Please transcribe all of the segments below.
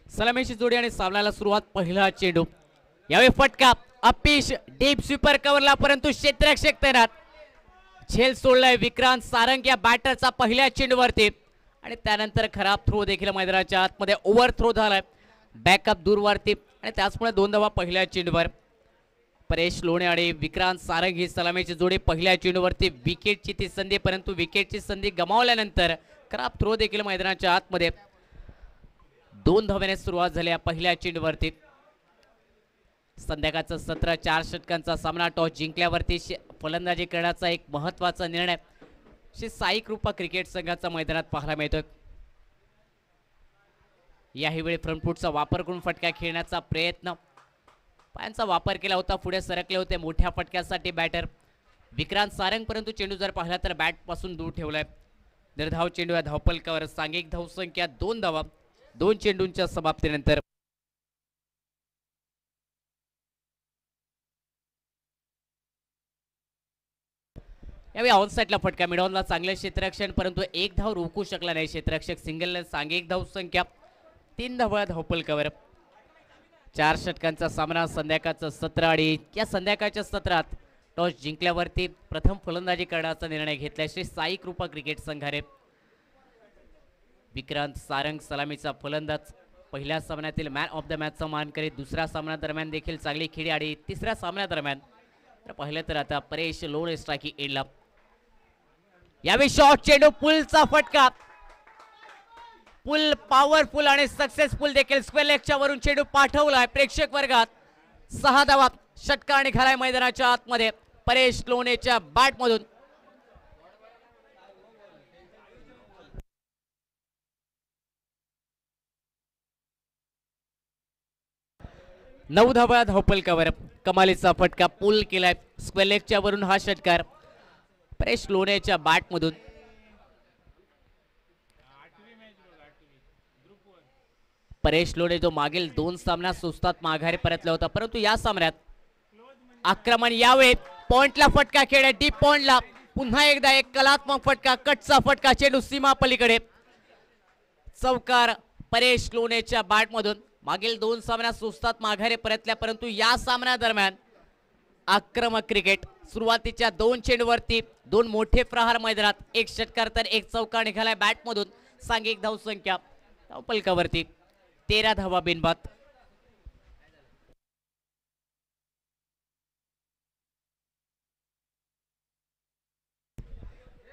सलामीची जोडी आणि सामन्याला सुरुवात. पहिला चेंडू, यावेळी फटका, अपिश डीप स्वीपर कव्हरला, परंतु क्षेत्ररक्षक तैनात. झेल सोडलाय विक्रांत सारंग या बॅटरचा पहिल्या चेंडूवरती आणि त्यानंतर खराब थ्रो देखील मैदानाच्या आतमध्ये ओव्हर थ्रो झालाय बॅकअप दूरवरती आणि त्याचमुळे 2 धावा पहिल्या चेंडूवर. परेश लोणे आणि विक्रांत सारंग ही सलामीची जोडी. पहिल्या चेंडूवरती विकेटची ती संधी, परंतु विकेटची संधी गमावल्यानंतर खराब थ्रो देखील मैदानाच्या आतमध्ये. 2 धाव्याने सुरुवात झाली या पहिल्या चेंडूवरती. संध्याकाळचं सत्र 4 षटकांचा सामना. टॉस जिंकल्यावरती फलंदाजी करण्याचा एक महत्वाचा निर्णय श्री साई कृपा क्रिकेट संघाचा मैदानात पाहायला मिळतोय. याही फ्रंटफूटचा वापर करून फटका खेळण्याचा प्रयत्न, पायांचा वापर केला होता, पुढे सरकले होते मोठ्या फटक्यासाठी बॅटर विक्रांत सारंग, परंतु चेंडू जर पाहिला तर बॅट पासून दूर ठेवलाय. निर्धाव चेंडू या धावपलकावर. सांघिक धावसंख्या 2 धावा 2 चेंडूंच्या समाप्तीनंतर. यावेळी ऑनसाईडला फटका मिळवला. चांगले क्षेत्ररक्षण, परंतु एक धाव रोखू शकला नाही क्षेत्ररक्षक. सिंगल. सांघिक धावसंख्या 3 धावा धावपलकावर. 4 षटकांचा सामना. संध्याकाळचं सत्र आणि या संध्याकाळच्या सत्रात टॉस जिंकल्यावरती प्रथम फलंदाजी करण्याचा निर्णय घेतलाय श्री साई कृपा क्रिकेट संघाने. विक्रांत सारंग सलामीचा फलंदाज. पहिल्या सामन्यातील मॅन ऑफ द मॅचचा मान करीत दुसऱ्या सामन्यादरम्यान देखील चांगली खेळी आणि तिसऱ्या सामन्यादरम्यान पाहिलं तर आता परेश लोणे स्ट्राइक एंडला. यावेळी शॉर्ट चेंडू, पुलचा फटका, पुल पॉवरफुल आणि सक्सेसफुल देखील. स्क्वेअर लेगच्या वरून चेंडू पाठवलाय प्रेक्षक वर्गात. 6 धावा षटका निघालाय मैदानाच्या आतमध्ये परेश लोणेच्या बॅटमधून. नऊ धावा धावपलकावर. कमालीचा फटका, पुल केलाय स्क्वेअर लेगच्या वरून हा षटकार परेश लोणेच्या बॅटमधून. परेश लोणे जो मागील 2 सामन्यात सुस्तात माघारी परतला होता, परंतु या सामन्यात आक्रमण. यावेळी पॉइंटला फटका खेळला, डीप पॉइंटला. पुन्हा एकदा एक कलात्मक फटका, कटचा फटका, चेंडू सीमा पलीकडे. चौकार परेश लोणेच्या बॅटमधून. मागील 2 सामन्यात सुस्तात माघारी परतल्या, परंतु या सामन्यादरम्यान आक्रमक क्रिकेट. सुरुवातीच्या 2 चेंडूवरती 2 मोठे प्रहार मैदानात. 1 षटकार तर 1 चौकार निघालाय बॅटमधून. सांघिक धावसंख्या धावपलकावरती 13 धावा बिनबाद.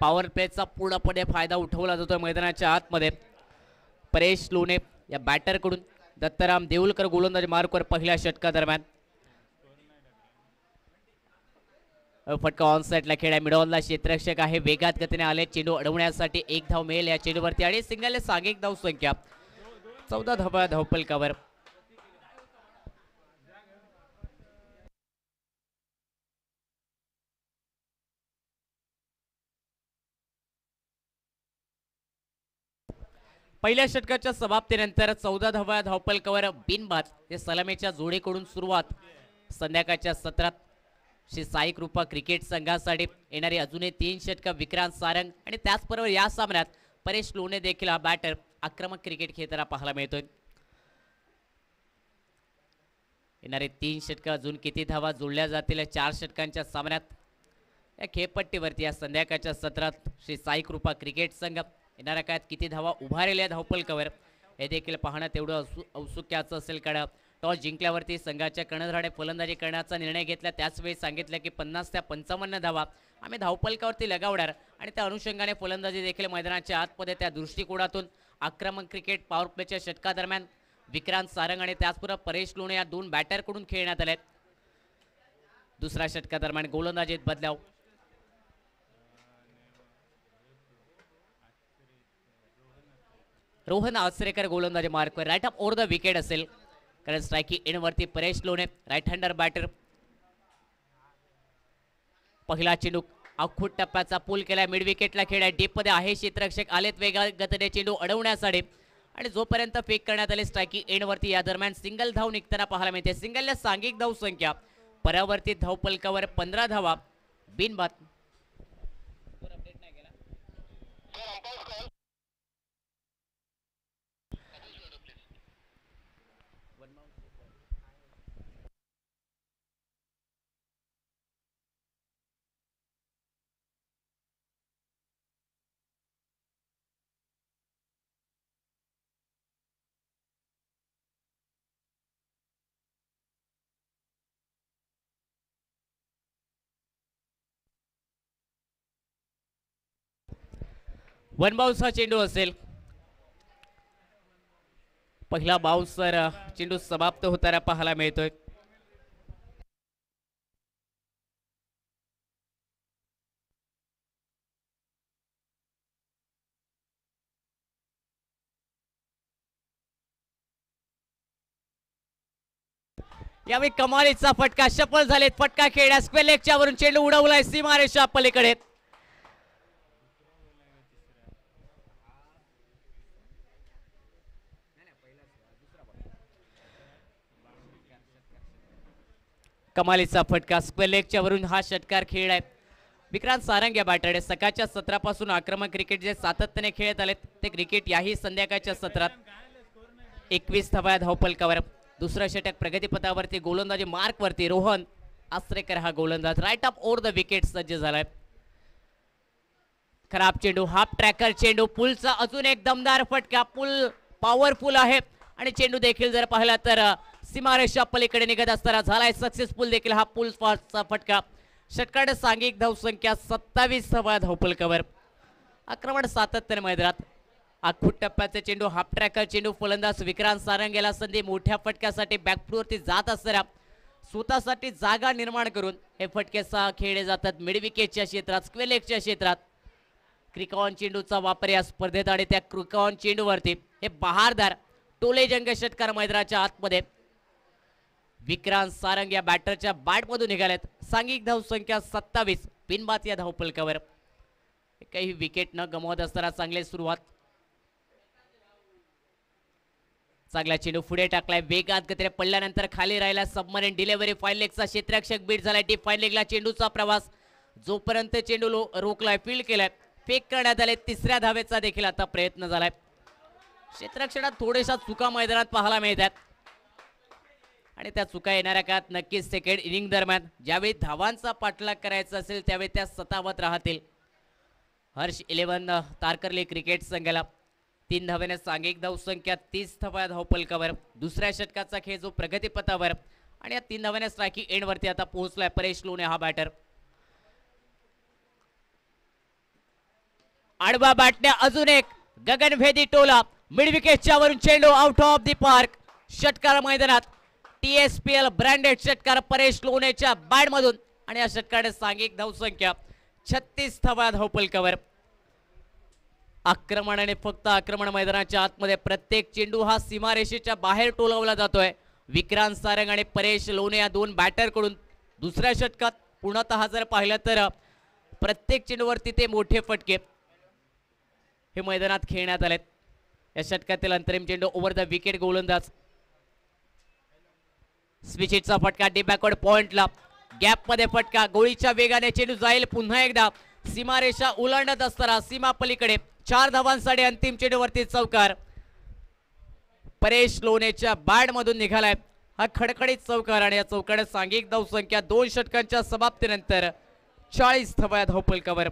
पॉवर प्लेचा पूर्णपणे फायदा उठवला जातोय मैदानाच्या आतमध्ये. परेश लोणे या बॅटर कडून दत्तराम देऊलकर गोलंदाजी मार्कवर पहिल्या षटकादरम्यान. फटका ऑन साइडला खेळा मिडॉनला. क्षेत्ररक्षक आहे, वेगात गतीने आले. चेंडू अडवण्यासाठी 1 धाव मिळेल या चेंडूवरती आणि सिंगल. सांघिक धाव संख्या 14 धावा धावपलकावर. पहिल्या षटकाच्या समाप्तीनंतर 14 धावा धावपलकावर बिनबाद. ते सलामीच्या जोडीकडून सुरुवात. संध्याकाळच्या सत्रात श्री साई कृपा क्रिकेट संघासाठी येणारी अजूनही 3 षटक विक्रांत सारंग आणि त्याचबरोबर या सामन्यात परेश लोणे देखील हा बॅटर आक्रमक क्रिकेट खेळताना पाहायला मिळतोय. येणारे 3 षटक अजून किती धावा जोडल्या जातील 4 षटकांच्या सामन्यात. या खेळपट्टीवरती या संध्याकाळच्या सत्रात श्री साई कृपा क्रिकेट संघ येणाऱ्या काळात किती धावा उभारलेल्या धावपलकावर हे देखील पाहणं तेवढं औत्सुक्याचं असेल. कारण टॉस जिंकल्यावरती संघाच्या कर्णधाराने फलंदाजी करण्याचा निर्णय घेतला. त्याचवेळी सांगितलं की 50 ते 55 धावा आम्ही धावपलकावरती लगावणार आणि त्या अनुषंगाने फलंदाजी देखील मैदानाच्या आतमध्ये. त्या दृष्टिकोनातून आक्रमक क्रिकेट पॉवर प्लेच्या षटकादरम्यान विक्रांत सारंग आणि त्याचबरोबर परेश लोणे या 2 बॅटरकडून खेळण्यात आले. दुसऱ्या षटकादरम्यान गोलंदाजीत बदलाव. रोहन आचरेकर गोलंदाजी मार्कवर. Right up over the wicket असेल कारण स्ट्राइकिंग एंड वरती Paresh Lone right hander batter. पहिला चेंडू अखूट टप्प्याचा पूल केला, मिड विकेटला खेळाय. डीप मध्ये आहे क्षेत्ररक्षक, आलेत वेगा गतीने चेंडू अडवण्यासाठी आणि जोपर्यंत फेक करण्यात आले स्ट्राइकिंग एंड वरती या दरम्यान सिंगल धाव निघताना पाहायला मिळते. सिंगलला सांघिक धाव संख्या परावर्तित धावपलकावर 15 धावा बिनबाद. वन बाउन्स हा चेंडू असेल. पहिला बाउन्सर चेंडू समाप्त होताना पाहायला मिळतोय. यावेळी कमालीचा फटका सफल झालेत. फटका खेळण्यास स्क्वेअर वरून चेंडू उडवलाय सीमारेषा पलीकडे. कमालीचा फटका स्क्वेअर वरून हा षटकार खेळलाय. विक्रांत सारंग या बॅटरने सकाळच्या सत्रापासून आक्रमक क्रिकेट जे सातत्याने खेळत आलेत ते क्रिकेट याही संध्याकाळच्या सत्रात 21 धावा धावफलकावर. दुसरा षटक प्रगतीपथावरती गोलंदाजी मार्क वरती रोहन आस्त्रेकर हा गोलंदाज right up over the wicket सज्ज झालाय. खराब चेंडू हाफ ट्रॅकर चेंडू पुलचा अजून एक दमदार फटका. पुल पॉवरफुल आहे आणि चेंडू देखील जर पाहिला तर सीमारेषा पलीकडे निघत असताना झालाय सक्सेसफुल देखील हा पुल फास्टचा फटका. षटकार सांघिक धावसंख्या 27 धावा धावफलकावर. आक्रमण सातत्याने मैदानात. आखूट टप्प्याचे चेंडू हाफ ट्रॅकर चेंडू फलंदाज विक्रांत सारंग याला संधी मोठ्या फटक्यासाठी बॅकफुटवरती जात असताना स्वतःसाठी जागा निर्माण करून हे फटके खेळले जातात मिडविकेटच्या क्षेत्रात स्क्वेअर क्षेत्रात. क्रिकॉन चेंडूचा वापर या स्पर्धेत आणि त्या क्रिकॉन चेंडूवरती हे बहारदार टोलेजंग षटकार मैदानाच्या आतमध्ये विक्रांत सारंग या बॅटरच्या बॅटमधून निघालेत. सांघिक धावसंख्या 27 बिनबाद या धावफलकावर. काही विकेट न गमावत असताना चांगली सुरुवात. चांगला चेंडू पुढे टाकलाय वेगात गतीने पडल्यानंतर खाली राहिला सबमरीन डिलिव्हरी फाईन लेगचा क्षेत्ररक्षक बीट झालाय. डीप फाईन लेगला चेंडूचा प्रवास जोपर्यंत चेंडू रोखलाय फील्ड केलाय फेक करण्यात आले. तिसऱ्या धावेचा देखील आता प्रयत्न झालाय. क्षेत्ररक्षणात थोड्याशा चुका मैदानात पाहायला मिळतात आणि त्या चुका येणाऱ्या काळात नक्कीच सेकंड इनिंग दरम्यान ज्यावेळी धावांचा पाठलाग करायचा असेल त्यावेळी त्या सतावत राहतील. हर्ष 11 तारकर्ली क्रिकेट संघाला 3 धावेने सांघिक धावसंख्या 30 धावा धावफलकावर. दुसऱ्या षटकाचा खेळ जो प्रगतीपथावर आणि या 3 धावेने स्ट्रायकिंग एंड वरती आता पोहोचलाय परेश लोणे हा बॅटर. आडवा बॅटने अजून एक गगनभेदी टोला मिडविकेटच्या वरून चेंडू आउट ऑफ द पार्क. षटकार मैदानात TSPL ब्रँडेड षटकार परेश लोणेच्या बॅट मधून आणि या षटकाने सांघिक धावसंख्या 36 धावा धावफलकावर. आक्रमण आणि फक्त आक्रमण मैदानाच्या आतमध्ये प्रत्येक चेंडू हा सीमारेषेच्या बाहेर टोलवला जातोय. विक्रांत सारंग आणि परेश लोणे या दोन बॅटर कडून दुसऱ्या षटकात पूर्णतः जर पाहिलं तर प्रत्येक चेंडूवरती ते मोठे फटके हे मैदानात खेळण्यात आलेत. या षटकातील अंतरिम चेंडू ओव्हर द विकेट गोलंदाज स्विचिटचा फटका डीप बॅकवर्ड पॉइंटला गॅप मध्ये फटका गोळीच्या वेगाने चेंडू जाईल पुन्हा एकदा सीमारेषा उलांडत असताना सीमा पलीकडे 4 धावांसाठी अंतिम चेंडूवरती चौकार. परेश लोणेच्या बॅट मधून निघालाय हा खडखडीत चौकार आणि या चौकारात सांघिक धावसंख्या 2 षटकांच्या समाप्तीनंतर 40 धावा धावफलकावर.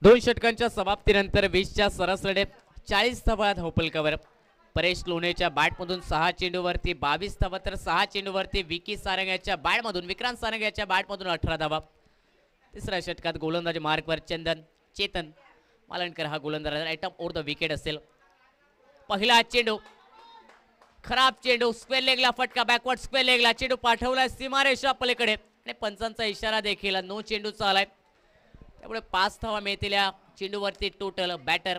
दोन षटकांच्या समाप्तीनंतर 20च्या सरासरीने 40 धावा धावफलकावर. परेश लोणेच्या बॅटमधून 6 चेंडूवरती 22 धावा तर 6 चेंडूवरती विकी सारंग याच्या बॅटमधून विक्रांत सारंग याच्या बॅटमधून 18 धावा. तिसऱ्या षटकात गोलंदाजी मार्कवर चेतन मालणकर हा गोलंदाज right up over the wicket असेल. पहिला चेंडू खराब चेंडू स्क्वेअर लेगला फटका बॅकवर्ड स्क्वेअर लेगला चेंडू पाठवला सीमारेषा पलीकडे आणि पंचांचा इशारा देखील नो चेंडूचा आलाय. त्यामुळे 5 धावा मिळतील या चेंडूवरती टोटल. बॅटर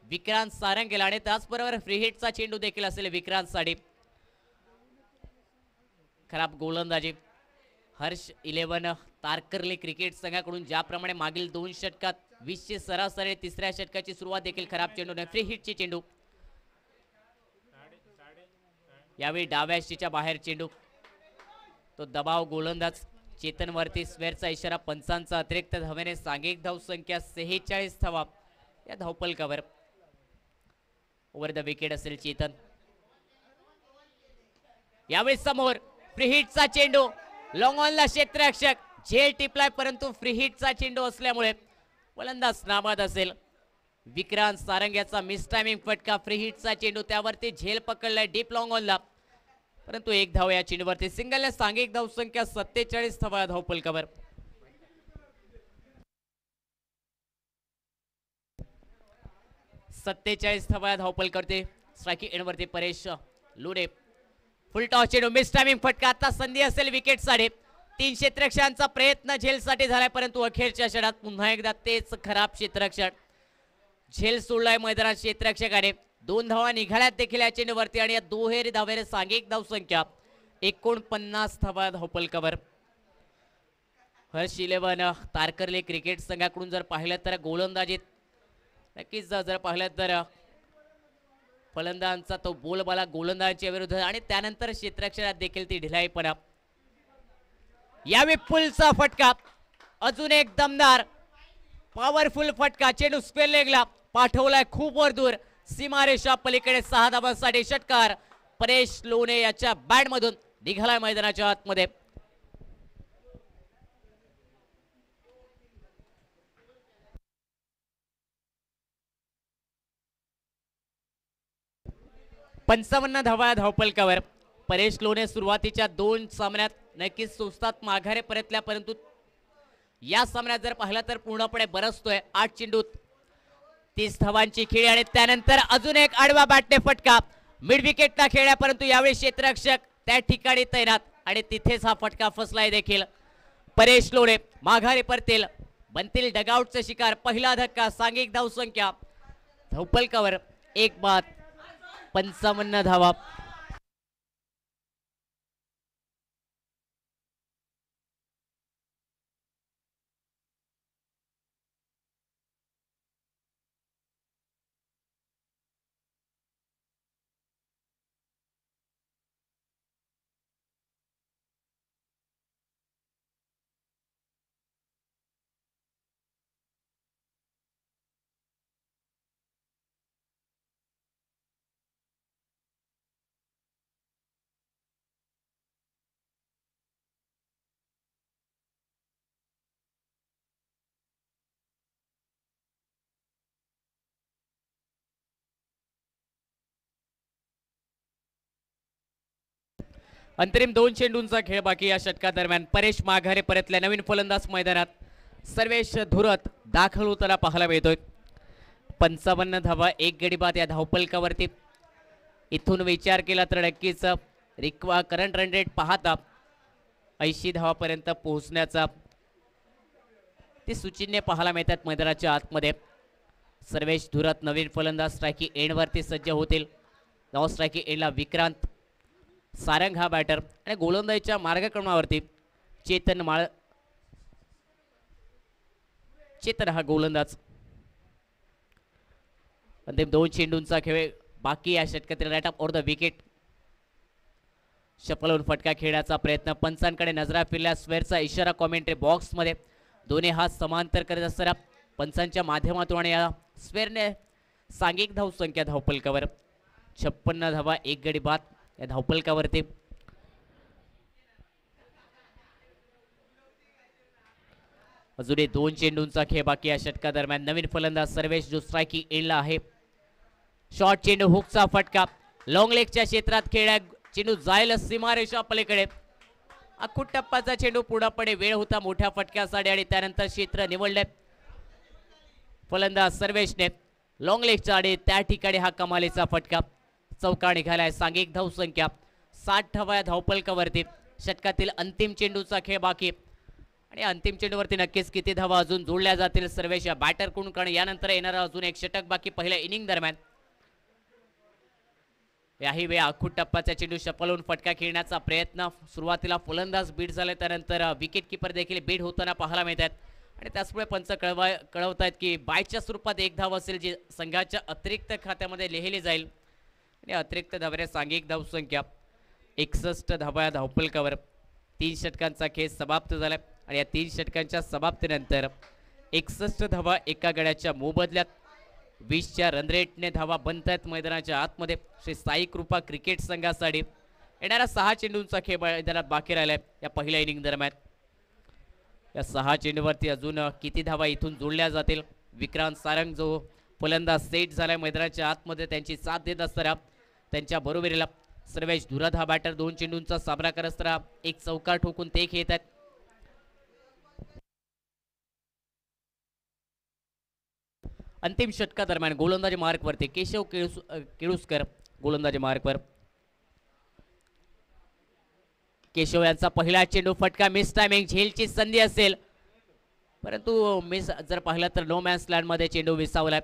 विक्रांत सारंग गेला आणि त्याचबरोबर फ्री हिटचा चेंडू देखील असेल विक्रांत साठी. खराब गोलंदाजी हर्ष 11 तारकर्ली क्रिकेट संघाकडून ज्याप्रमाणे मागील 2 षटकात 20ची सरासरी तिसऱ्या षटकाची सुरुवात देखील खराब चेंडू फ्री हिटची चेंडू. यावेळी डाव्या शीच्या बाहेर चेंडू तो दबाव गोलंदाज चेतन वरती स्क्वेअरचा इशारा पंचांचा अतिरिक्त धावेने सांघिक धावसंख्या 46 धावा या धावफलकावर. ओव्हर द विकेट असेल चेतन. यावेळी समोर फ्री हिटचा चेंडू, लॉंग ऑनला क्षेत्ररक्षक झेल टिपलाय, परंतु फ्री हिटचा चेंडू असल्यामुळे फलंदाज नाबाद असेल. विक्रांत सारंग्याचा मिस टायमिंग फटका, फ्री हिटचा चेंडू, त्यावरती झेल पकडलाय डीप लॉंग ऑनला, परंतु एक धाव या चेंडूवरती. सिंगलने सांघिक धावसंख्या 47 धावा धावफलकावर. धावा धावपल करते. स्ट्रायकिंग एंडवरती परेश लोणे. फुल टॉस चेंडू, मिस टायमिंग फटका. आता संधी असेल विकेट साठी. 3 क्षेत्ररक्षकांचा प्रयत्न झेलसाठी झालाय, परंतु अखेरच्या षटकात पुन्हा एकदा तेच खराब क्षेत्ररक्षक. झेल सोडलाय मैदानात क्षेत्ररक्षकाने. 2 धावा निघाल्यात देखील या चेंडूवरती आणि या दुहेरी धावेने सांघिक धावसंख्या 49 धावा धावफलकावर. हर्ष 11 तारकर्ली क्रिकेट संघाकडून जर पाहिलं तर गोलंदाजीत नक्कीच जर पाहिलं तर फलंदाजांचा तो बोलबाला गोलंदाजांच्या विरुद्ध आणि त्यानंतर क्षेत्ररक्षणात देखील ती ढिलाईपणा. यावेळी पुलचा फटका, अजून एक दमदार पॉवरफुल फटका. चेंडू स्क्वेअर लेगला पाठवलाय खूप वर दूर, सीमारेषा पलीकडे. 6 धावांसाठी षटकार परेश लोणे याच्या बॅट मधून निघालाय मैदानाच्या आतमध्ये. पंचावन्न धावा धावफलकावर. परेश लोणे सुरुवातीच्या 2 सामन्यात नक्कीच सुस्तात माघारे परतल्या, परंतु या सामन्यात जर पाहिलं तर पूर्णपणे बरसतोय. 8 चेंडूत 30 धावांची खेळी आणि त्यानंतर अजून एक आडवा बॅटने फटका. मिड विकेटला खेळला, परंतु यावेळी क्षेत्ररक्षक त्या ठिकाणी तैनात आणि तिथेच हा फटका फसलाय देखील. परेश लोणे माघारी परतील, बनतील डगआउटचे शिकार. पहिला धक्का, सांघिक धावसंख्या धावफलकावर 1 बाद 55 धावा. अंतरिम 2 चेंडूंचा खेळ बाकी या षटकादरम्यान. परेश माघारे परतल्या. नवीन फलंदाज मैदानात सर्वेश धुरत दाखल होताना पाहायला मिळतोय. 55 धावा, 1 गडी बाद या धावफलकावरती. इथून विचार केला तर नक्कीच रिक्वा करंट रन रेट पाहता 80 धावापर्यंत पोहोचण्याचा ते सूचिन्हे पाहायला मिळतात मैदानाच्या आतमध्ये. सर्वेश धुरत नवीन फलंदाज स्ट्रायकिंग एंडवरती सज्ज होतील. नाव स्ट्रायकिंग एंडला विक्रांत सारंग हा बॅटर आणि गोलंदाजीच्या मार्गक्रमणावरती चेतन हा गोलंदाज. अंतिम 2 चेंडूंचा खेळ बाकी या षटकातील. Right up over the wicket. शपलवून फटका खेळण्याचा प्रयत्न. पंचांकडे नजरा फिरल्या. स्वेअरचा इशारा कॉमेंट्री बॉक्स मध्ये. दोन्ही हात समांतर करत असताना पंचांच्या माध्यमातून आणि या स्वेअरने सांघिक धावसंख्या धावफलकावर 56 धावा, 1 गडी बाद या धावफलकावरती. अजूनही 2 चेंडूंचा खेळ बाकी या षटकादरम्यान. नवीन फलंदाज सर्वेश जो स्ट्रायकिंग एंडला आहे. शॉर्ट चेंडू, हुकचा फटका, लॉंग लेगच्या क्षेत्रात खेळला. चेंडू जाईल सीमारेषा पलीकडे. अखूट टप्प्याचा चेंडू पूर्णपणे वेळ होता मोठ्या फटक्यासाठी आणि त्यानंतर क्षेत्र निवडले फलंदाज सर्वेशने लॉंग लेगच्या आणि त्या ठिकाणी हा कमालीचा फटका. चौका निघालाय. सांघिक धावसंख्या 60 धावा धावफलकावरती. षटकातील अंतिम चेंडूचा खेळ बाकी आणि अंतिम चेंडूवरती नक्कीच किती धावा अजून जोडल्या जातील सर्वेश या बॅटरकडून, कारण यानंतर येणारा अजून एक षटक बाकी पहिल्या इनिंग दरम्यान. याही वेळा अखूट टप्प्याचा चेंडू शपलवून फटका खेळण्याचा प्रयत्न. सुरुवातीला फलंदाज बीट झाले, त्यानंतर विकेट किपर देखील बीट होताना पाहायला मिळतात आणि त्याचमुळे पंच कळवतायत की बायच्या स्वरूपात 1 धाव असेल जी संघाच्या अतिरिक्त खात्यामध्ये लिहिली जाईल आणि अतिरिक्त धावऱ्या सांघिक धावसंख्या 61 धावा धावफलकावर. 3 षटकांचा खेळ समाप्त झाला आणि या 3 षटकांच्या समाप्तीनंतर 61 धावा एका गड्याच्या मोबदल्यात 20च्या रन रेटने धावा बनतायत मैदानाच्या आतमध्ये श्री साई कृपा क्रिकेट संघासाठी। येणारा 6 चेंडूंचा खेळ मैदानात बाकी राहिलाय या पहिल्या इनिंग दरम्यान। या 6 चेंडूवरती अजून किती धावा इथून जोडल्या जातील? विक्रांत सारंग जो फलंदाज सेट झालाय मैदानाच्या आतमध्ये, त्यांची साथ देत असताना त्यांच्या बरोबरीला सर्वेश धुरत हा बॅटर 2 चेंडूंचा सामना करत असताना एक चौकार ठोकून ते खेळत आहेत। अंतिम षटकादरम्यान गोलंदाजी मार्कवरती केशव केळुसकर गोलंदाजी मार्कवर। केशव यांचा पहिला चेंडू फटका मिस टायमिंग, झेलची संधी असेल परंतु मिस जर पाहिलं तर नो मॅन्स लँड मध्ये चेंडू विसावलाय।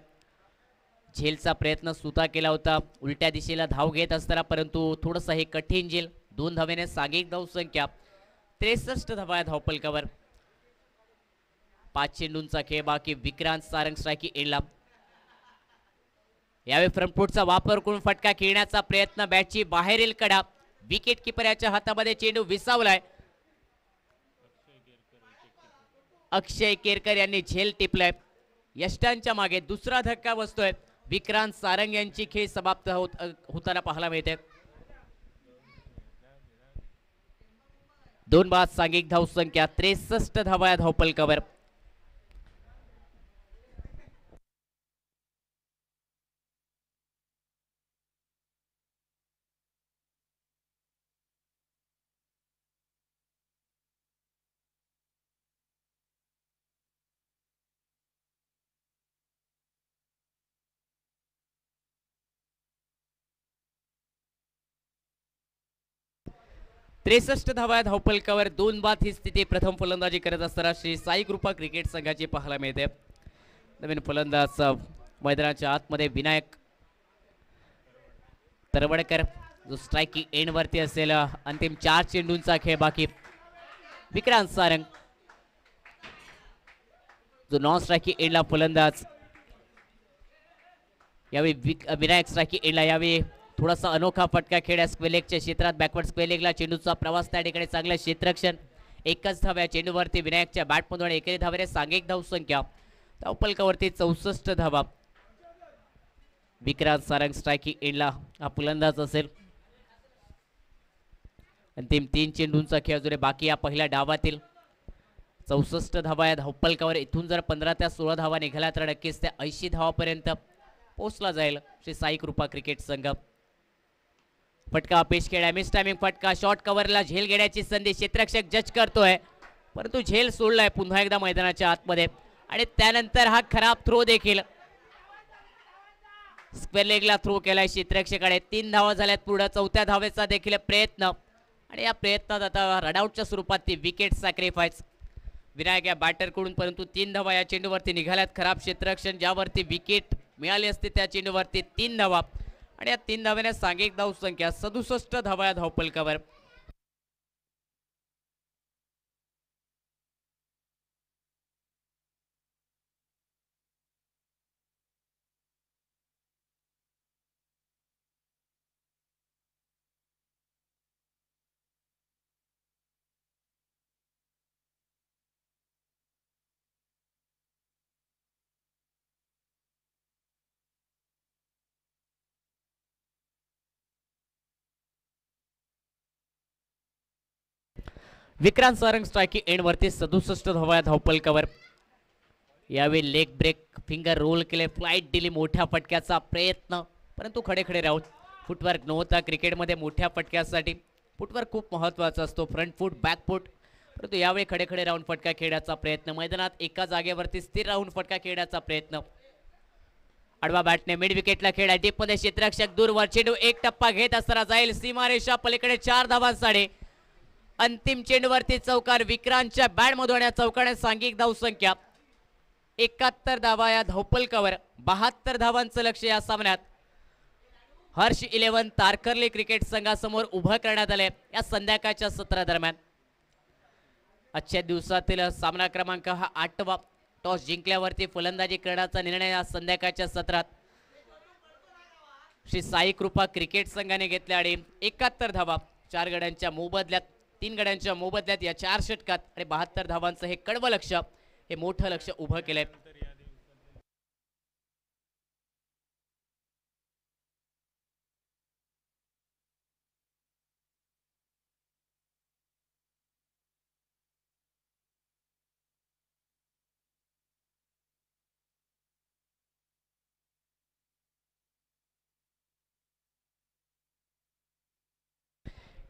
झेलचा प्रयत्न सुद्धा केला होता उलट्या दिशेला धाव घेत असताना, परंतु थोडंसं हे कठीण झेल। 2 धावेने सांघिक धाव संख्या 63 धावा धावपलकावर। 5 चेंडूंचा खेळ बाकी। विक्रांत सारंग स्ट्राइक एंडला। यावेळी फ्रंटफूटचा वापर करून फटका खेळण्याचा प्रयत्न, बॅटची बाहेरील कडा, विकेट किपर याच्या हातामध्ये चेंडू विसावलाय। अक्षय केरकर यांनी झेल टिपलाय। यष्टांच्या मागे दुसरा धक्का बसतोय। विक्रांत सारंग यांची खेळ समाप्त होताना पाहायला मिळते। 2 बाद सांघिक धाव संख्या 63 धावा धावपलकावर। त्रेसष्ट धावा धावपलकावर 2 बाद ही स्थिती प्रथम फलंदाजी करत असताना श्री साई कृपा क्रिकेट संघाची पाहायला मिळते। नवीन फलंदाज मैदानाच्या आतमध्ये विनायक तरवडकर जो स्ट्राइकिंग एंड वरती असेल। अंतिम 4 चेंडूंचा खेळ बाकी। विक्रांत सारंग जो नॉन स्ट्राइकिंग एंडला फलंदाज, यावेळी विनायक स्ट्राइकिंग एंडला। यावेळी थोडासा अनोखा फटका खेळ्या स्क्वेलेगच्या क्षेत्रात, बॅकवर्ड स्क्वेलेगला चेंडूचा प्रवास, त्या ठिकाणी चांगलं क्षेत्ररक्षण। एकच धाव्या चेंडूवरती विनायकच्या बॅटमधून एकेरी धावेने सांघिक धाव संख्या धावपलकावरती 64 धावा। विक्रांत सारंग स्ट्राइकिंग एंडला हा फलंदाज असेल। अंतिम 3 चेंडूंचा खेळ अजून बाकी या पहिल्या डावातील। 64 धावा या धावपलकावर। इथून जर 15 ते 16 धावा निघाल्या तर नक्कीच त्या 80 धावापर्यंत पोहोचला जाईल श्री साई कृपा क्रिकेट संघ। फटका पेश केला, मिस टायमिंग फटका, शॉर्ट कव्हरला झेल घेण्याची संधी क्षेत्ररक्षक जज करतोय परंतु झेल सोडलाय पुन्हा एकदा मैदानाच्या आतमध्ये। आणि त्यानंतर हा खराब थ्रो देखील स्क्वेअर लेगला थ्रो केलाय क्षेत्ररक्षकाने। 3 धावा झाल्यात पूर्ण। 4थ्या धावेचा देखील प्रयत्न आणि या प्रयत्नात आता रनआउटच्या स्वरूपात ती विकेट सॅक्रिफाइस विनायक या बॅटरकडून, परंतु 3 धावा या चेंडूवरती निघाल्यात। खराब क्षेत्ररक्षण, ज्यावरती विकेट मिळाली असते त्या चेंडूवरती 3 धावा आणि या 3 धाव्याने सांघिक धाव संख्या 67 धावा या धावपलकावर। विक्रांत सारंग स्ट्राइकिंग एंड वरती 67 धावा धावपलकावर। यावेळी लेग ब्रेक फिंगर रोल केले, फ्लाइट दिली, मोठ्या फटक्याचा प्रयत्न परंतु खडे खडे राहून फुटवर्क नव्हता। क्रिकेटमध्ये मोठ्या फटक्यासाठी फुटवर्क खूप महत्त्वाचा असतो, फ्रंट फूट बॅक फूट, परंतु यावेळी खडे खडे राहून फटका खेळण्याचा प्रयत्न। मैदानात एका जागेवरती स्थिर राहून फटका खेळण्याचा प्रयत्न। आडवा बॅटने मिड विकेटला खेळला, डीप मध्ये क्षेत्ररक्षक दूरवर चेंडू एक टप्पा घेत असताना जाईल सीमारेषा पलीकडे 4 धावांसाठी। अंतिम चेंडूवरती चौकार विक्रांतच्या बॅट मधून, या चौकाने सांघिक धाव संख्या 71 धावा या धावपलकावर। 72 धावांचं लक्ष या सामन्यात हर्ष 11 तारकर्ली क्रिकेट संघासमोर उभं करण्यात आले या संध्याकाळच्या सत्रादरम्यान। आजच्या दिवसातील सामना क्रमांक हा 8वा। टॉस जिंकल्यावरती फलंदाजी करण्याचा निर्णय या संध्याकाळच्या सत्रात श्री साई कृपा क्रिकेट संघाने घेतला आणि 71 धावा 4 गड्यांच्या मोबदल्यात, 3 गड्यांच्या मोबदल्यात या 4 षटकात आणि 72 धावांचं हे कडवं लक्ष, हे मोठं लक्ष उभं केलंय।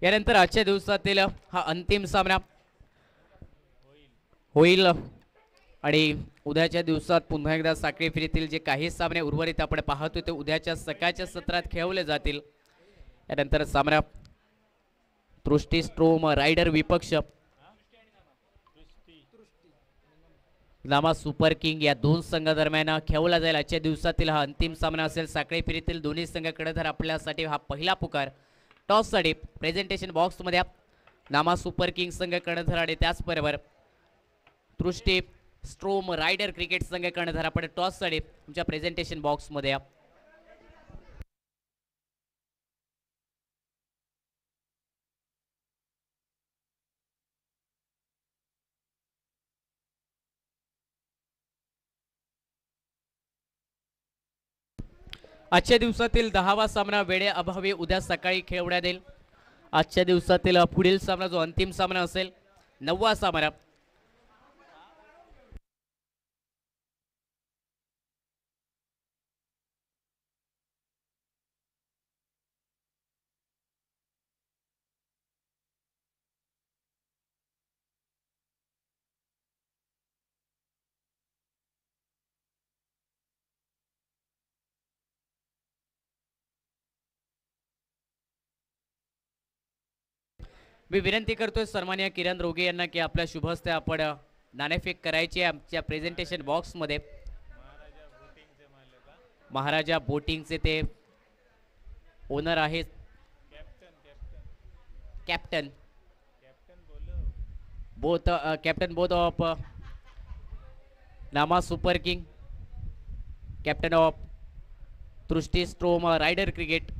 यानंतर आजच्या दिवसातील हा अंतिम सामना होईल आणि उद्याच्या दिवसात पुन्हा एकदा साखळी फेरीतील जे काही सामने उर्वरित आपण पाहतो ते उद्याच्या सकाळच्या सत्रात खेळवले जातील. यानंतर सामना तृष्टी स्ट्रोम रायडर विपक्ष नामा सुपर किंग या दोन संघादरम्यान खेळवला जाईल. आजच्या दिवसातील हा अंतिम सामना असेल. साखळी फेरीतील दोन्ही संघाकडे तर आपल्यासाठी हा पहिला पुकार टॉससाठी प्रेझेंटेशन बॉक्समध्ये नामा सुपर किंग संघ कर्णधार आणि त्याचबरोबर तृष्टी स्ट्रोम रायडर क्रिकेट संघ कर्णधार आपण टॉससाठी तुमच्या प्रेझेंटेशन बॉक्समध्ये आजच्या दिवसातील 10वा सामना वेळेअभावी उद्या सकाळी खेळवण्यात येईल. आजच्या दिवसातील पुढील सामना जो अंतिम सामना असेल 9वा सामना मी विनंती करतोय सन्माननीय किरण रोगे यांना की आपल्या शुभ हस्ते आपण नाणेफेक करायची आहे आमच्या प्रेझेंटेशन बॉक्समध्ये. महाराजा बोटिंगचे ते ओनर आहेत captain both of Nama super king captain of Trushti storm rider cricket.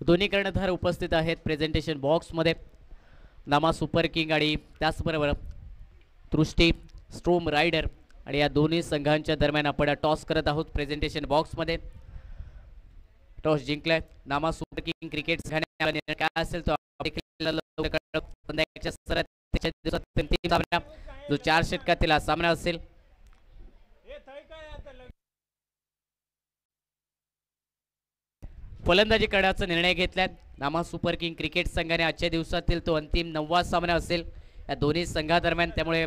दोन्ही कर्णधार उपस्थित आहेत प्रेझेंटेशन बॉक्समध्ये. नामा सुपर किंग आणि त्याचबरोबर तृष्टी स्ट्रोम रायडर आणि या दोन्ही संघांच्या दरम्यान आपण टॉस करत आहोत प्रेझेंटेशन बॉक्समध्ये. टॉस जिंकलाय नामा सुपर किंग क्रिकेट संघाने. काय असेल तो जो 4 षटकातील हा सामना असेल. फलंदाजी करण्याचा निर्णय घेतलाय नामा सुपर किंग क्रिकेट संघाने. आजच्या दिवसातील तो अंतिम 9वा सामना असेल या दोन्ही संघादरम्यान. त्यामुळे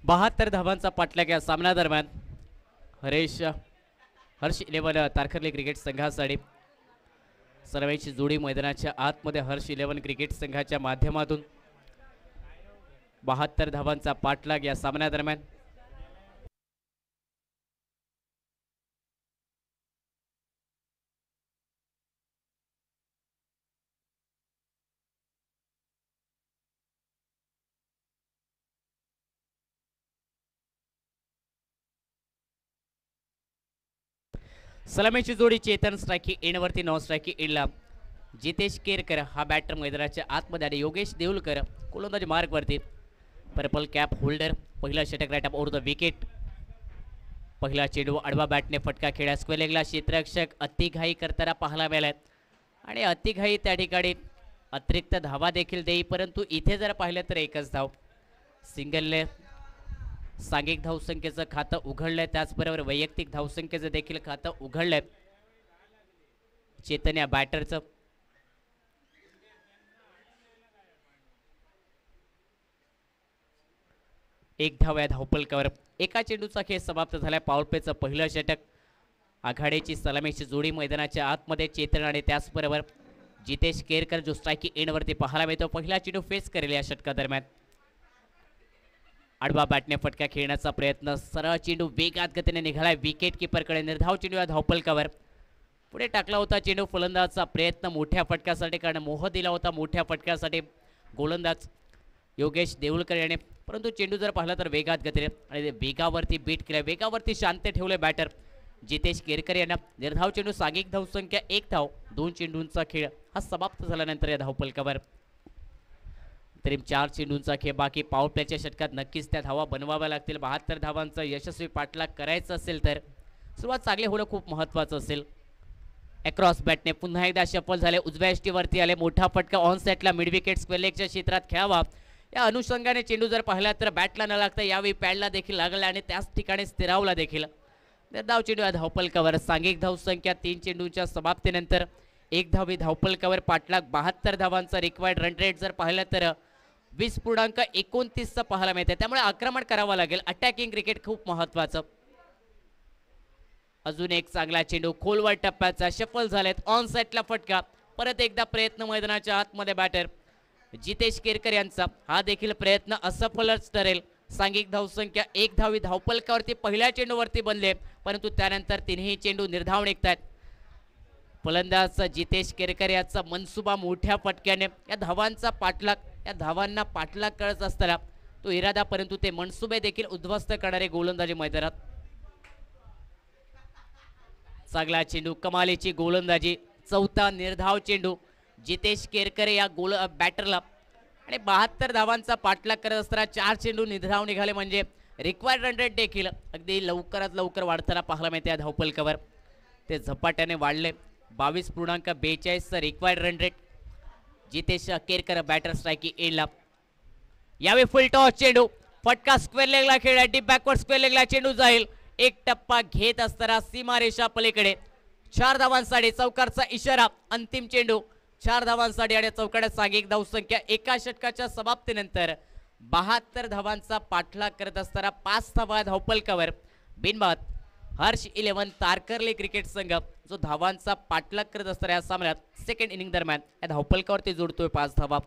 बहात्तर धावांचा पाठलाग या सामन्यादरम्यान हर्ष 11 तारखर्ली क्रिकेट संघासाठी सर्वांची जोडी मैदानाच्या आतमध्ये हर्ष 11 क्रिकेट संघाच्या माध्यमातून 72 धावांचा पाठलाग या सामन्यादरम्यान. सलामीची जोडी चेतन स्ट्रायकिंग एंडवरती, नॉन स्ट्रायकिंग एंडला जितेश केरकर हा बॅटर मैदानाच्या आतमध्ये आणि योगेश देऊलकर गोलंदाजी मार्गवरती. पर्पल कॅप होल्डर पहिला षटक राईट ओव्हर द विकेट. पहिला चेंडू आडवा बॅटने फटका खेळला स्क्वेअर लेगला. क्षेत्ररक्षक अतिघाई करताना पाहायला मिळाला आणि अतिघाई त्या ठिकाणी अतिरिक्त धावा देखील देई, परंतु इथे जर पाहिलं तर एकच धाव. सिंगलने सांघिक धावसंख्येचं खातं उघडलंय, त्याचबरोबर वैयक्तिक धावसंख्येचं देखील खातं उघडलंय चेतन या बॅटरचं. एक धाव या धावपलकावर. एका चेंडूचा खेळ समाप्त झाला. पॉवर प्लेचं पहिलं षटक. आघाडीची सलामीची जोडी मैदानाच्या आतमध्ये चेतन आणि त्याचबरोबर जितेश केरकर जो स्ट्रायकिंग एंडवरती पाहायला मिळतो. पहिला चेंडू फेस करेल या षटकादरम्यान. आडवा बॅटने फटका खेळण्याचा प्रयत्न, सरळ चेंडू वेगात गतीने निघालाय विकेट किपरकडे. निर्धाव चेंडू या धावपलकावर. पुढे टाकला होता चेंडू. फलंदाजाचा प्रयत्न मोठ्या फटक्यासाठी, कारण मोह दिला होता मोठ्या फटक्यासाठी गोलंदाज योगेश देऊलकर याने, परंतु चेंडू जर पाहिला तर वेगात गतीने आणि वेगावरती बीट केल्या. वेगावरती शांत ठेवले बॅटर जितेश केरकर यांना. निर्धाव चेंडू, सांघिक धावसंख्या 1 धाव. 2 चेंडूंचा खेळ हा समाप्त झाल्यानंतर या धावपलकावर तरी 4 चेंडूंचा खेळ बाकी. पॉवर प्लेच्या षटकात नक्कीच त्या धावा बनवाव्या लागतील. 72 धावांचा यशस्वी पाठलाग करायचा असेल तर सुरुवात चांगली होणं खूप महत्त्वाचं असेल. अक्रॉस बॅटने पुन्हा एकदा शफल झाले. उजव्या यष्टीवरती आले. मोठा फटका ऑन सेटला मिड विकेट स्क्वेअर लेगच्या क्षेत्रात खेळावा या अनुषंगाने चेंडू जर पाहिला तर बॅटला न लागता यावेळी पॅडला देखील लागला आणि त्याच ठिकाणी स्थिरावला देखील. निर्धाव चेंडू या धावपलकावर. सांघिक धावसंख्या 3 चेंडूंच्या समाप्तीनंतर 1 धावी धावपलकावर. पाठलाग 72 धावांचा. रिक्वायर्ड रन रेट जर पाहिलं तर 20.29 पाहायला मिळते. त्यामुळे आक्रमण करावं लागेल. अटॅकिंग क्रिकेट खूप महत्वाचं. अजून एक चांगला चेंडू खोलवर टप्प्याचा. शफल झालेत. ऑन सेटला फटका. परत एकदा प्रयत्न मैदानाच्या आतमध्ये बॅटर जितेश केरकर यांचा. हा देखील प्रयत्न असफलच ठरेल. सांघिक धावसंख्या 1 धावी धावपलकावरती पहिल्या चेंडूवरती बनले, परंतु त्यानंतर तिन्ही चेंडू निर्धाव निघतात. फलंदाज जितेश केरकर याचा मनसुबा मोठ्या फटक्याने या धावांचा पाठलाग, या धावांना पाठलाग करत असताना तो इरादा, परंतु ते मनसुबे देखील उद्ध्वस्त करणारे गोलंदाजी मैदानात. चांगला चेंडू, कमालीची गोलंदाजी. चौथा निर्धाव चेंडू जितेश केरकर या बॅटरला आणि 72 धावांचा पाठलाग करत असताना 4 चेंडू निर्धाव निघाले, म्हणजे रिक्वायर्ड रन रेट देखील अगदी लवकरात लवकर वाढताना पाहायला मिळते या धावपलकावर. ते झपाट्याने वाढले. 22.42 required run rate. Jitesh Kerkar batter striking एंडला. यावेळी फुल टॉस चेंडू. फटका स्क्वेअर लेगला खेळला. डीप बॅकवर्ड स्क्वेअर लेगला चेंडू जाईल. एक टप्पा घेत असताना सीमारेषा पलीकडे 4 धावांसाठी चौकारचा इशारा. अंतिम चेंडू 4 धावांसाठी आणि चौकारात सांघिक धावसंख्या एका षटकाच्या समाप्तीनंतर 72 धावांचा पाठलाग करत असताना 5 धावा धावपलकावर. बिनबाद हर्ष 11 तारकर्ली क्रिकेट संघ जो धावांचा पाठलाग करत असताना या सामन्यात सेकंड इनिंग दरम्यान या धावपलकावरती जोडतोय 5 धावा.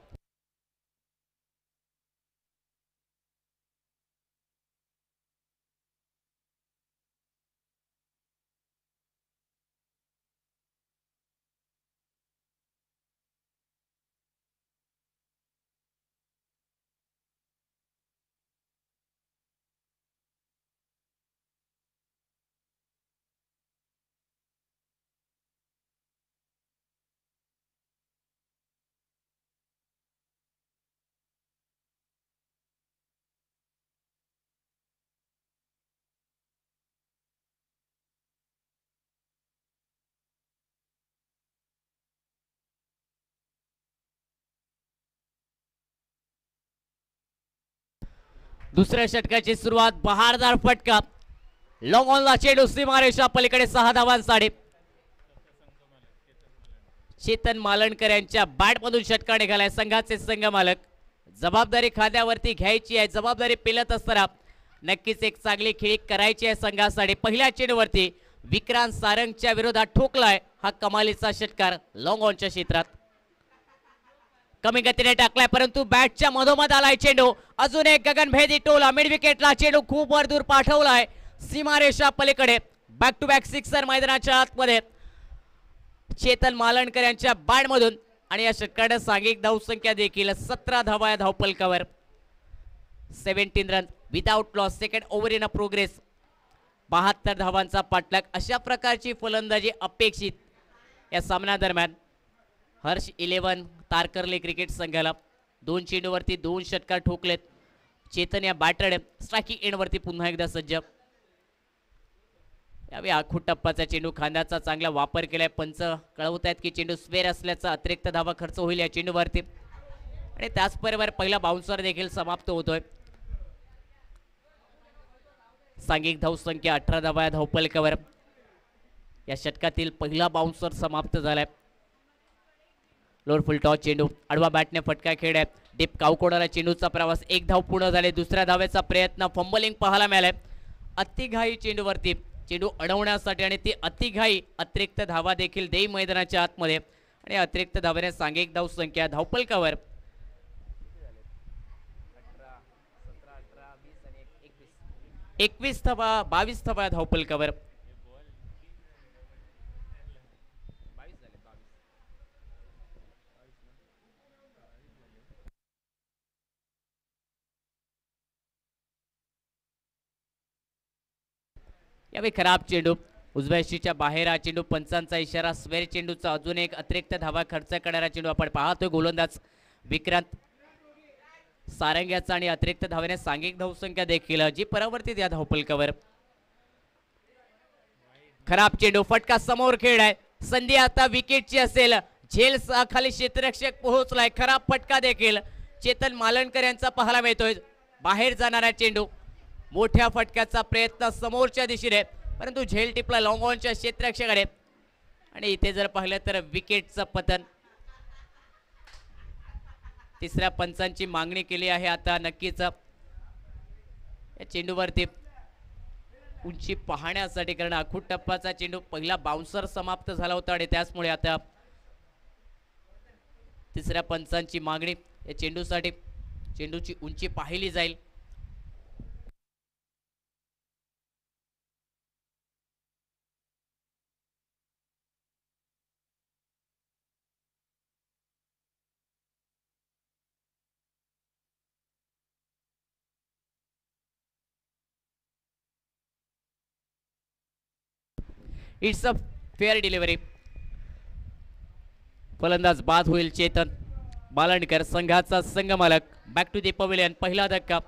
दुसऱ्या षटकाची सुरुवात. बहारदार फटका. लॉंग ऑनला चेंडू सीमारेषा पलीकडे 6 धावांसाठी. चेतन मालणकर यांच्या बॅटमधून षटका निघालाय. संघाचे संघ मालक जबाबदारी खांद्यावरती घ्यायची आहे. जबाबदारी पेलत असताना नक्कीच एक चांगली खेळी करायची आहे संघासाठी. पहिल्या चेंडूवरती विक्रांत सारंगच्या विरोधात ठोकलाय हा कमालीचा षटकार लॉंग ऑनच्या क्षेत्रात. कमी गतीने टाकलाय, परंतु बॅटच्या मधोमध आलाय चेंडू. अजून एक गगनभेदी टोला. मिड विकेटला चेंडू खूप वर दूर पाठवलाय सीमारेषा पलीकडे. बॅक टू बॅक सिक्सर मैदानाच्या आतमध्ये चेतन मालणकर यांच्या बॅटमधून आणि या षटकाने सांघिक धावसंख्या देखील 17 धावा या धावपलकावर. 17 run without loss. Second over in a progress. 72 धावांचा पाठलाग. अशा प्रकारची फलंदाजी अपेक्षित या सामन्यादरम्यान हर्ष 11 तारकर्ली क्रिकेट संघाला. 2 चेंडूवरती 2 षटकार ठोकलेत. चेतन या बॅटर स्ट्रायकिंग एंडवरती पुन्हा एकदा सज्ज. यावेळी आखूट टप्पाचा चेंडू खांद्याचा चांगला वापर केलाय. पंच कळवत आहेत की चेंडू स्क्वेअर असल्याचा अतिरिक्त धावा खर्च होईल या चेंडूवरती आणि त्याचबरोबर पहिला बाउन्सर देखील समाप्त होतोय. सांघिक धावसंख्या 18 धावा या धावफलकावर. या षटकातील पहिला बाउन्सर समाप्त झालाय. लोअर फुल टॉस चेंडू आडवा बॅटने फटका खेळ. डीप कावकोडाला चेंडूचा प्रवास. 1 धाव पूर्ण झाले. दुसऱ्या धावेचा प्रयत्न. फंबलिंग पाहायला मिळालाय. अतिघाई चेंडूवरती चेंडू अडवण्यासाठी आणि ती अतिघाई अतिरिक्त धावा देखील देई मैदानाच्या आतमध्ये आणि अतिरिक्त धावेने सांघिक धावसंख्या धावफलकावर 21 धावा 22 धावा धावफलकावर. यावेळी खराब चेंडू उजव्याशीच्या बाहेर. हा चेंडू पंचांचा इशारा. स्वेर चेंडूचा अजून एक अतिरिक्त धावा खर्च करणारा चेंडू आपण पाहतोय. गोलंदाज विक्रांत सारंग्याचा आणि अतिरिक्त धावेने सांघिक धावसंख्या देखील जी परावर्तित या धावफलकावर. खराब चेंडू फटका समोर खेळ आहे. संधी आता विकेटची असेल. झेल खाली क्षेत्ररक्षक पोहोचलाय. खराब फटका देखील चेतन मालणकर यांचा पाहायला मिळतोय. बाहेर जाणारा चेंडू. मोठ्या फटक्याचा प्रयत्न समोरच्या दिशेने परंतु झेल टिपला लॉंग ऑनच्या क्षेत्ररक्षकाने आणि इथे जर पाहिलं तर विकेटचं पतन. तिसऱ्या पंचांची मागणी केली आहे आता नक्कीच या चेंडूवरती उंची पाहण्यासाठी, कारण आखूट टप्पाचा चेंडू पहिला बाउन्सर समाप्त झाला होता आणि त्याचमुळे आता तिसऱ्या पंचांची मागणी या चेंडूसाठी. चेंडूची उंची पाहिली जाईल. It's a fair delivery. फलंदाज बाद होईल चेतन मालणकर. संघाचा संघमालक बॅक टू दी पवेलियन. पहिला धक्का.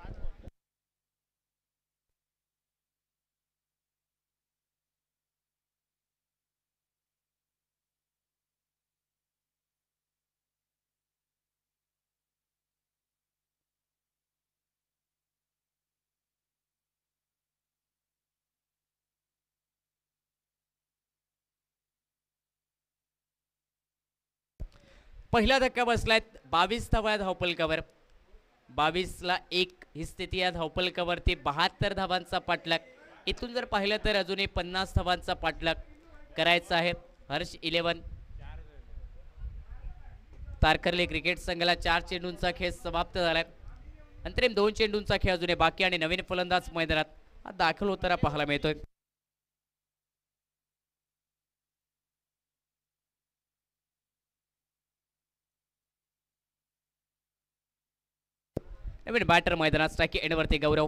पहिला धक्का बसलाय. 22 धावा धावफलकावर. 22ला 1 ही स्थिती या धावफलकावरती. 72 धावांचा पाठलाग. इथून जर पाहिलं तर अजूनही 50 धावांचा पाठलाग करायचा आहे. हर्ष 11 तारकर्ली क्रिकेट संघाला 4 चेंडूंचा खेळ समाप्त झालाय. अंतरिम 2 चेंडूंचा खेळ अजूनही बाकी आणि नवीन फलंदाज मैदानात दाखल होताना पाहायला मिळतोय. नवीन बॅटर मैदानात. स्ट्रायकिंग एंडवरती गौरव.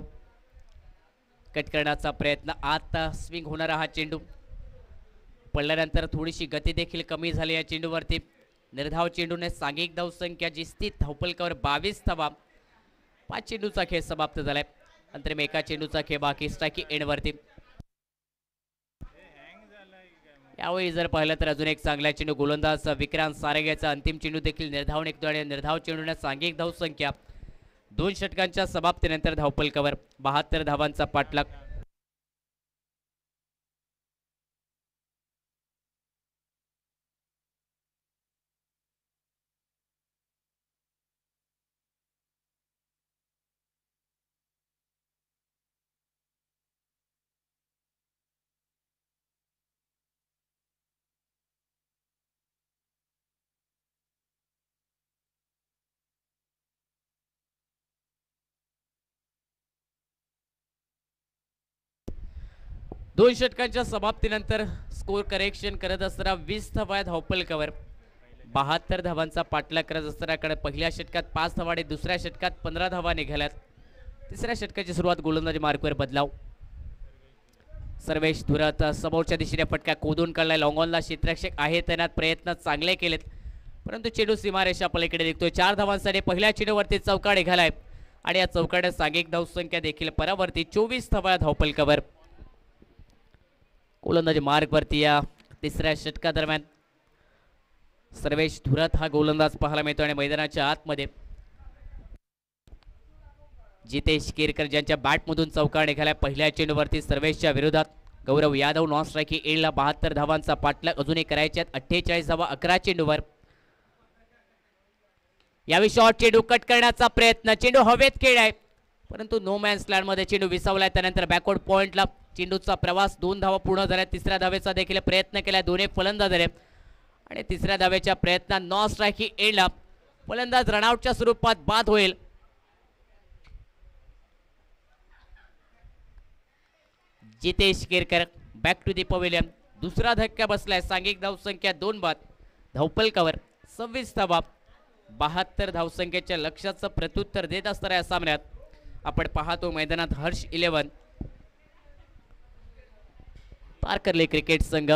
कट करण्याचा प्रयत्न. आता स्विंग होणारा हा चेंडू पडल्यानंतर थोडीशी गती देखील कमी झाली या चेंडूवरती. निर्धाव चेंडूने सांघिक धावसंख्या जी स्थित धावफलकावर 22 धावा. 5 चेंडूचा खेळ समाप्त झालाय. अंतरिम 1 चेंडूचा खेळ बाकी. स्ट्रायकिंग एंडवरती. यावेळी जर पाहिलं तर अजून एक चांगला चेंडू गोलंदाज विक्रांत सारंग्याचा. अंतिम चेंडू देखील निर्धाव निघतो आणि निर्धाव चेंडूने सांघिक धावसंख्या 2 षटकांच्या समाप्तीनंतर धावफलकावर 72 धावांचा पाठलाग. दोन षटकांच्या समाप्तीनंतर स्कोर करेक्शन करत असताना 20 धावा धावफलकावर 72 धावांचा पाठलाग करत असताना पहिल्या षटकात 5 धावा आणि दुसऱ्या षटकात 15 धावा निघाल्यात. तिसऱ्या षटकाची सुरुवात गोलंदाजी मार्कवर बदलाव. सर्वेश धुरत समोरच्या दिशेने फटका कोदून काढलाय. लॉंगॉनला क्षेत्ररक्षक आहे त्यांना प्रयत्न चांगले केलेत, परंतु चेंडू सीमारेषा पलीकडे निघतोय. 4 धावांसाठी पहिल्या चेंडूवरती चौकार निघालाय आणि या चौकारात सांघिक धावसंख्या देखील परावर्ती 24 धावा धावफलकावर. गोलंदाजी मार्गवरती या तिसऱ्या षटकादरम्यान सर्वेश धुरत हा गोलंदाज पाहायला मिळतो आणि मैदानाच्या आतमध्ये जितेश केरकर ज्यांच्या बॅटमधून चौकार निघालाय पहिल्या चेंडूवरती सर्वेशच्या विरोधात. गौरव यादव नॉन स्ट्राईक एंडला 72 धावांचा पाठलाग अजूनही करायचे आहेत. 48 धावा 11 चेंडूवर. यावेळी शॉर्ट चेंडू कट करण्याचा प्रयत्न, चेंडू हवेत खेळाय परंतु नो मॅन्स लँड मध्ये चेंडू विसावलाय. त्यानंतर बॅकवर्ड पॉइंटला चेंडूचा प्रवास 2 धावा पूर्ण झाल्या. तिसऱ्या धावेचा देखील प्रयत्न केला दोन्ही फलंदाज झाले आणि तिसऱ्या धावेच्या प्रयत्नात नॉन स्ट्राईक एंडला फलंदाज रनआउटच्या स्वरूपात बाद होईल. Jitesh Kerkar back to the pavilion. दुसरा धक्का बसलाय. सांघिक धावसंख्या 2 बाद धावफलकावर 26 धावा. 72 धावसंख्येच्या लक्ष्याचं प्रत्युत्तर देत असणाऱ्या या सामन्यात आपण पाहतो मैदानात हर्ष 11 तारकर्ली क्रिकेट संघ.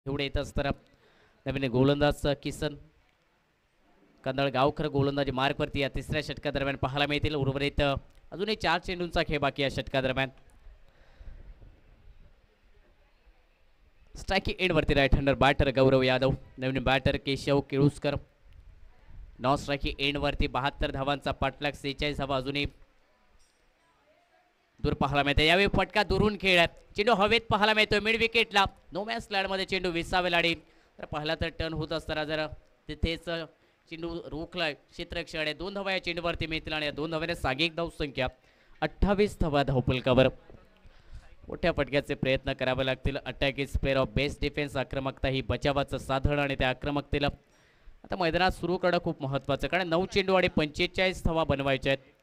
एवढे येत असताना नवीन गोलंदाज किसन कंदळ गावकर गोलंदाजी मार्कवरती या तिसऱ्या षटकादरम्यान पाहायला मिळतील. उर्वरित अजूनही 4 चेंडूंचा खेळ बाकी या षटकादरम्यान. स्ट्रायकिंग एंडवरती right hander batter Gaurav Yadav, नवीन batter Keshav Keluskar. Non striking एंडवरती 72 धावांचा पाठलाग, 46 धावा अजूनही दूर पाहायला मिळते. यावेळी फटका दुरून खेळ आहे, चेंडू हवेत पाहायला मिळतोय मिड विकेटला. नो मॅच स्लॅडमध्ये चेंडू 20वे लाडी. तर पाहिला तर टर्न होत असताना जरा तिथेच चेंडू रोखलाय क्षेत्ररक्षण आहे. 2 धावा या चेंडूवरती मिळतील आणि या 2 धाव्याने सांघिक धावसंख्या 28 धावा धावफलकावर. मोठ्या फटक्याचे प्रयत्न करावे लागतील. Attack is player of best defence. आक्रमकता ही बचावाचं साधन आणि त्या आक्रमकतेला आता मैदानात सुरू करणं खूप महत्त्वाचं, कारण 9 चेंडू आणि 45 धावा बनवायच्या आहेत.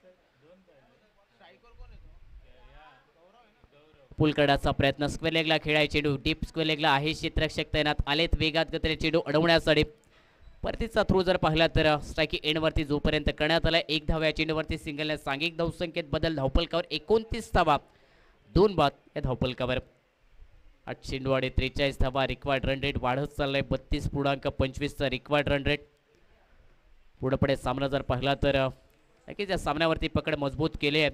पुल करण्याचा प्रयत्न, स्क्वेअर लेगला खेळाय चेंडू डीप स्क्वेअर लेगला आहे. क्षेत्ररक्षक तैनात आलेत वेगात गतीने चेंडू अडवण्यासाठी. परतीचा थ्रो जर पाहिला तर स्ट्रायकिंग एंडवरती जोपर्यंत करण्यात आला 1 धावा या चेंडूवरती सिंगलने सांघिक धावसंख्येत बदल. धावफलकावर 29 धावा 2 बाद या धावफलकावर. 8 चेंडू आणि 43 धावा. रिक्वायर्ड रन रेट वाढत चाललाय 32.25चा रिक्वायर्ड रन रेट. पुढे सामना जर पाहिला तर नक्कीच या सामन्यावरती पकड मजबूत केली आहे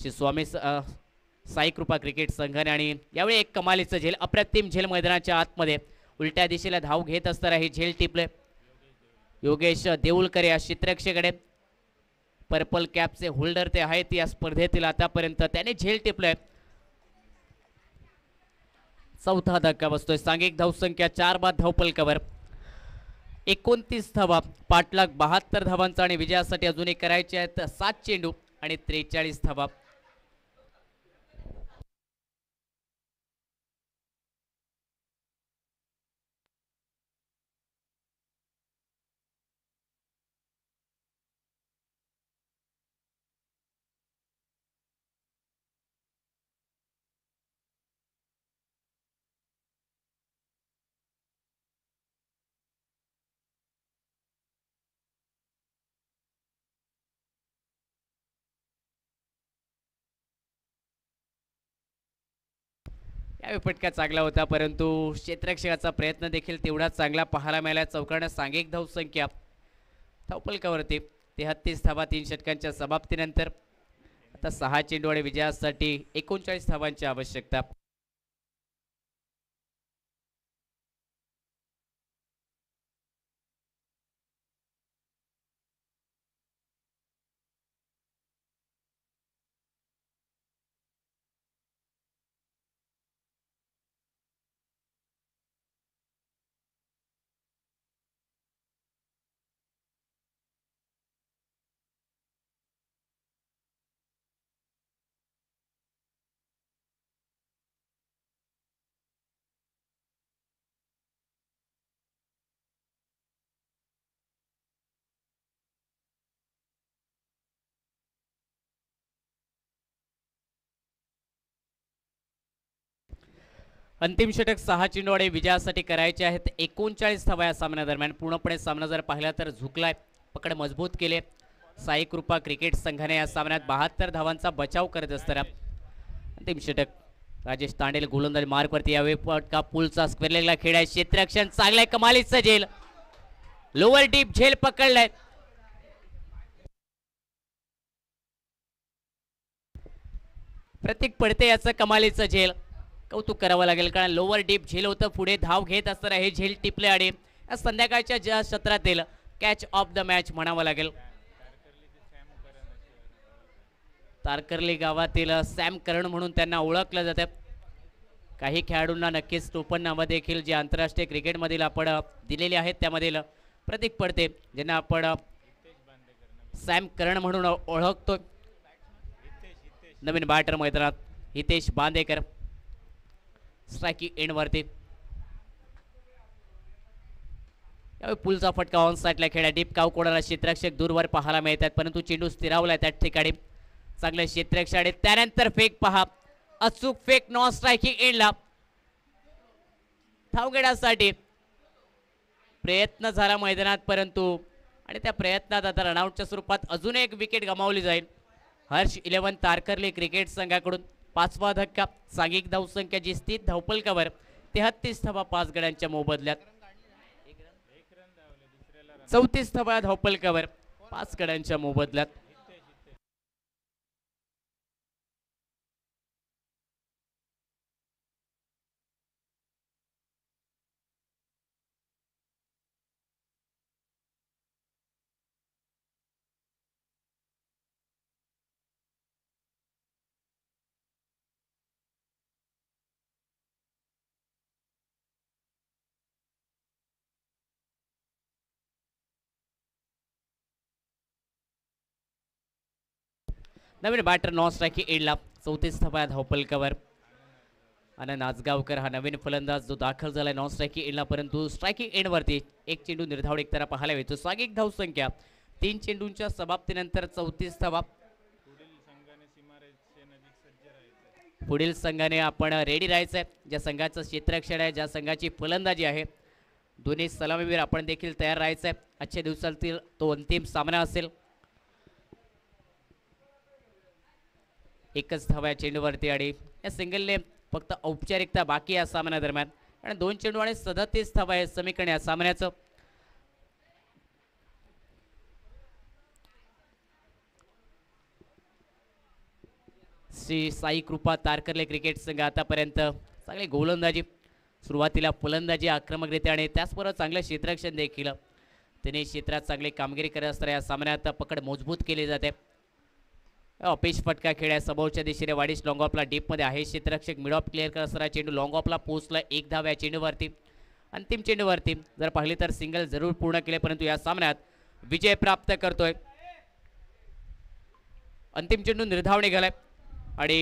श्री स्वामी साई कृपा क्रिकेट संघाने. आणि यावेळी एक कमालीचं झेल, अप्रतिम झेल मैदानाच्या आतमध्ये उलट्या दिशेला धाव घेत असताना हे झेल टिपले. योगेश देऊळकर या क्षेत्ररक्षकाकडे पर्पल कॅपचे होल्डर ते आहेत या स्पर्धेतील आतापर्यंत, त्याने झेल टिपलंय. चौथा धक्का बसतोय. सांघिक धावसंख्या 4 बाद धावफलकावर. 29 धावा पाठलाग 72 धावांचा आणि विजयासाठी अजूनही करायचे आहेत 7 चेंडू आणि 43 धावा. यावेळी फटका चांगला होता, परंतु क्षेत्ररक्षकाचा प्रयत्न देखील तेवढाच चांगला पाहायला मिळाला. चौकारण्या सांघिक धावसंख्या धावफलकावरती 33 धावा 3 षटकांच्या समाप्तीनंतर. आता 6 चेंडू आणि विजयासाठी 39 धावांची आवश्यकता. अंतिम षटक 6 चेंडू आणि विजयासाठी करायचे आहेत 39 धावा या सामन्यादरम्यान. पूर्णपणे सामना जर पाहिला तर झुकलाय, पकड मजबूत केले साई कृपा क्रिकेट संघाने. या सामन्यात 72 धावांचा बचाव करत असताना अंतिम षटक राजेश तांडेल गोलंदाज मार्कवरती. यावेळी फटका पुलचा स्क्वेअर लेगला खेळाय, क्षेत्ररक्षण चांगलाय, कमालीचं झेल, लोअर डीप झेल पकडलाय. प्रत्येक पडते याचं कमालीचं झेल, कौतुक करावं लागेल, कारण लोअर डीप झेल होतं. पुढे धाव घेत असताना हे झेल टिपले आणि संध्याकाळच्या ज्या सत्रातील कॅच ऑफ द मॅच म्हणावं लागेल. तारकर्ली गावातील सॅम करण म्हणून त्यांना ओळखलं जातं. काही खेळाडूंना नक्कीच टोपण नावं देखील जे आंतरराष्ट्रीय क्रिकेटमधील आपण दिलेले आहेत त्यामधील प्रत्येक पडते ज्यांना आपण सॅम करण म्हणून ओळखतो. नवीन बॅटर मैदानात हितेश बांदेकर. स्ट्रायकिंग एंडवरती यावेळी पुलचा फटका ऑन साईडला खेळा. डीप काव कोणाला क्षेत्ररक्षक दूरवर पाहायला मिळतात, परंतु चेंडू स्थिरावलाय त्या ठिकाणी. चांगलं क्षेत्ररक्षक आणि त्यानंतर फेक पहा, अचूक फेक नॉन स्ट्रायकिंग एंडला. धाव घेण्यासाठी प्रयत्न झाला मैदानात, परंतु आणि त्या प्रयत्नात आता रनआउटच्या स्वरूपात अजून एक विकेट गमावली जाईल. हर्ष 11 तारकर्ली क्रिकेट संघाकडून 5वा धक्का. सांघिक धावसंख्या जी स्थित धावफलकावर 33 धावा 5 गड्यांच्या मोबदल्यात. 34 धावा धावपलकावर 5 गड्यांच्या मोबदल्यात. नवीन बॅटर नॉन स्ट्रायकिंग एंडला 34 धावा धावपलकावर. आणि नाचगावकर हा नवीन फलंदाज जो दाखल झाला नॉन स्ट्रायकिंग एंडला, परंतु स्ट्रायकिंग एंडवरती एक चेंडू निर्धाव एकतरा पाहायला मिळतो. सागिक धाव संख्या 3 चेंडूंच्या समाप्तीनंतर 34 धावा. पुढील संघाने आपण रेडी राहायचंय. ज्या संघाचं क्षेत्ररक्षण आहे, ज्या संघाची फलंदाजी आहे, दोन्ही सलामीवीर आपण देखील तयार राहायचंय. आजच्या दिवसातील तो अंतिम सामना असेल. एकच धावा चेंडूवरती आणि या सिंगलने फक्त औपचारिकता बाकी या सामन्या दरम्यान. आणि 2 चेंडू आणि 37 धावा हे समीकरण या सामन्याचं. श्री साई कृपा तारकर्ले क्रिकेट संघ आतापर्यंत चांगली गोलंदाजी, सुरुवातीला फलंदाजी आक्रमकरित्या आणि त्याचबरोबर चांगलं क्षेत्ररक्षण देखील तिने क्षेत्रात चांगली कामगिरी करत असताना या सामन्यात पकड मजबूत केली जाते. अपेश फटका खेळ्या समोरच्या दिशेने वाडिश लॉंग ऑफला डीपमध्ये आहे. क्षेत्ररक्षक मिड ऑफ क्लिअर करत असताना चेंडू लॉंग ऑफला पोहोचला. 1 धाव या चेंडूवरती. अंतिम चेंडूवरती जर पाहिले तर सिंगल जरूर पूर्ण केले, परंतु या सामन्यात विजय प्राप्त करतोय. अंतिम चेंडू निर्धाव निघालाय.